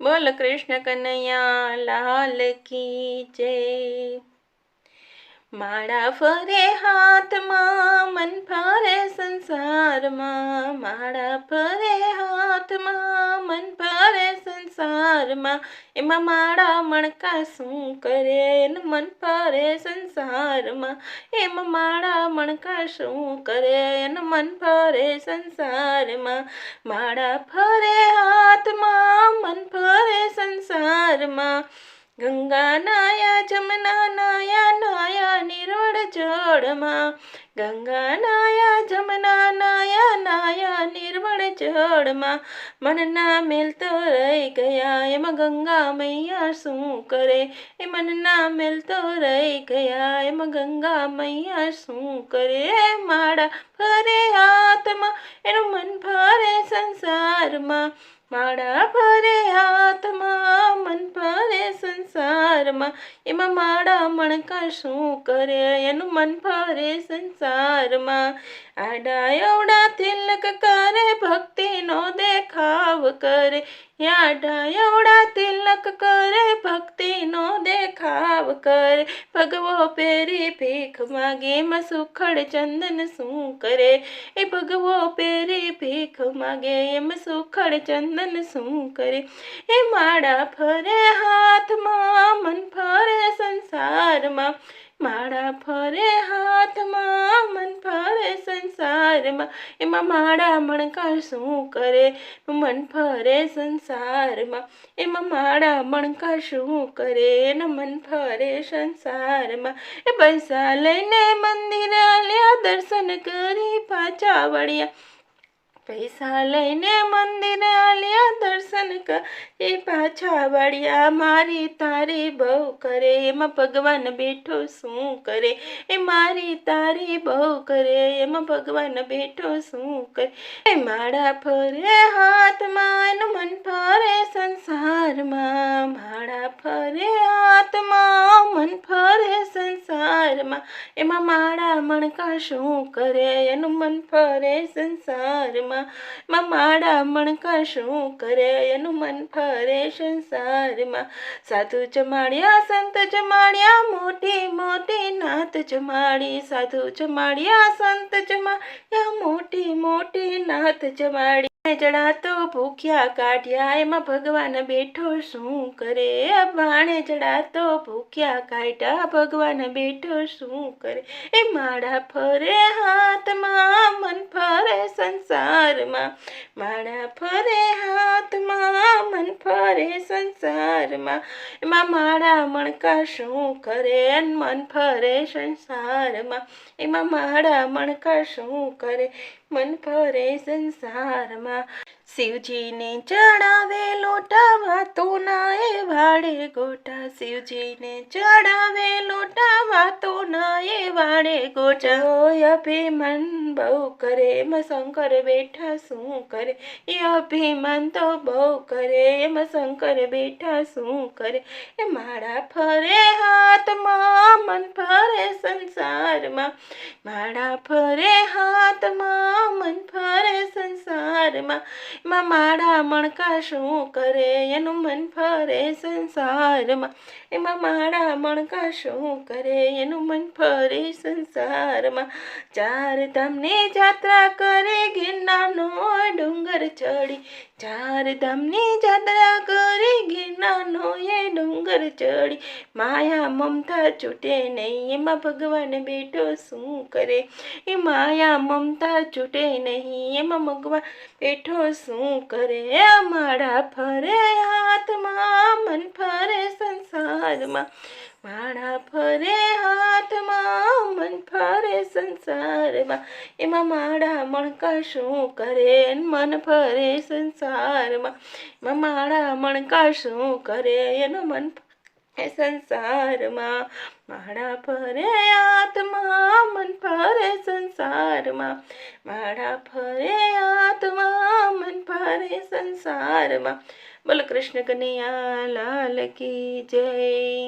बोल कृष्ण कन्हैया लाल की जय। माड़ा फरे हाथ मां मन फरे संसार मां, माड़ा फरे हाथ मां मन फरे संसार मां, एमा माड़ा मणका शू करे मन फरे संसार मां, एमा माड़ा मणका शू करे मन फरे संसार मां। माड़ा फरे हाथ मां मन फरे संसार मां, गंगा नाया जमुना नाया नाया निरोड़ जड़ मां, गंगा नाया जमुना नाया नाया निर्मल जड़ मां, मन ना मिलतो रही गया एम गंगा मैया शू करे, ए मन ना मिलतो रही गया एम गंगा मैया शू करे। माड़ा फरे हाथ मां एनु मन फरे संसार मां, माड़ा फरे हाथ मां मन फरे संसार मां, एमा माड़ा मणका शू करे एनु मन फरे संसार मां। आडा एवड़ा तिलक करे भक्ति नो देखाव करे, आडा एवड़ा तिलक करे भक्ति नो देखाव करे, भगवो पेरी भीख मागे में सुखड़ चंदन शू करे, ए भगवो पेरी भीख मागे एम सुखड़ चंदन शू करे। ए माड़ा फरे हाथ मां मन फरे संसार मां, माड़ा फरे हाथ मां मन फरे संसार मां, एमा माड़ा मणका शू करे मन फरे संसार मां, एमा माड़ा मणका शू करे न मन फरे संसार मां। ए पैसा लईने मंदिर आल्या दर्शन करी पाछा वळ्या, पैसा लईने मंदिर आल्या दर्शन करे पाछा वळ्या, मारी तारी बहु करे एम भगवान बेठो शू करे, ए मारी तारी बहु करे एम भगवान बेठो शू करे। ए माड़ा फरे हाथ मां मन फरे संसार मां, माड़ा फरे हाथ मां मन फरे संसार मां, एमा माड़ा मणका शू करे एनु मन फरे संसार मां, माड़ा मणका शू करे एनु मन फरे संसार मां। साधु जमाड़िया संत जमाड़िया मोटी मोटी नात जमाड़ी, साधु जमाड़िया संत जमाड़िया मोटी मोटी नात जमाड़ी, जड़ा तो भूख्या काढ़िया एम भगवान बेठो शू करे, बाणे जड़ा तो भूख्या काढ़ा भगवान बेठो शू करे। ए माड़ा फरे हाथ मां मन फरे संसार मां, माड़ा फरे हाथ मां मन फरे संसार मां, एमा माड़ा मणका शू करे मन फरे संसार मां, एमा माड़ा मणका शू करे मन फरे संसार मां। शिवजी ने चढ़ावे लोटा वातो नाए वाड़े गोटा, शिवजी ने चढ़ावे लोटा वातो नाए वाड़े गोटा, अभिमान बहु करे एम शंकर बेठा शू करे, ये अभिमान तो बहु करे एम शंकर बेठा शू करे। ए माड़ा फरे हाथ मां मन फरे संसार मां, माड़ा फरे हाथ मां मन फरे संसार मां, माड़ा मणका शू करे एनु मन फरे संसार मां, एमा माड़ा मणका शू करे एनु मन फरे संसार मां। चार धामनी यात्रा करे गिरनारनो डूंगर चढ़ी, चार धामनी यात्रा करे गिरनारनो ये डूंगर चढ़ी, माया ममता छूटे नहीं एमा भगवान बेठो शू करे, ए माया ममता छूटे नहीं एमा भगवान बेठो शू करे। माड़ा फरे हाथ मां मन फरे संसार मां, माड़ा फरे हाथ मां मन फरे संसार मां, एमा माड़ा मणका शू करे मन फरे संसार मां, एमा माड़ा मणका शू करे एनु मन संसार मां। माड़ा फरे हाथ मां मन फरे संसार मां, माड़ा फरे हाथ मां मन फरे संसार मां। बोल कृष्ण कन्हैया लाल की जय।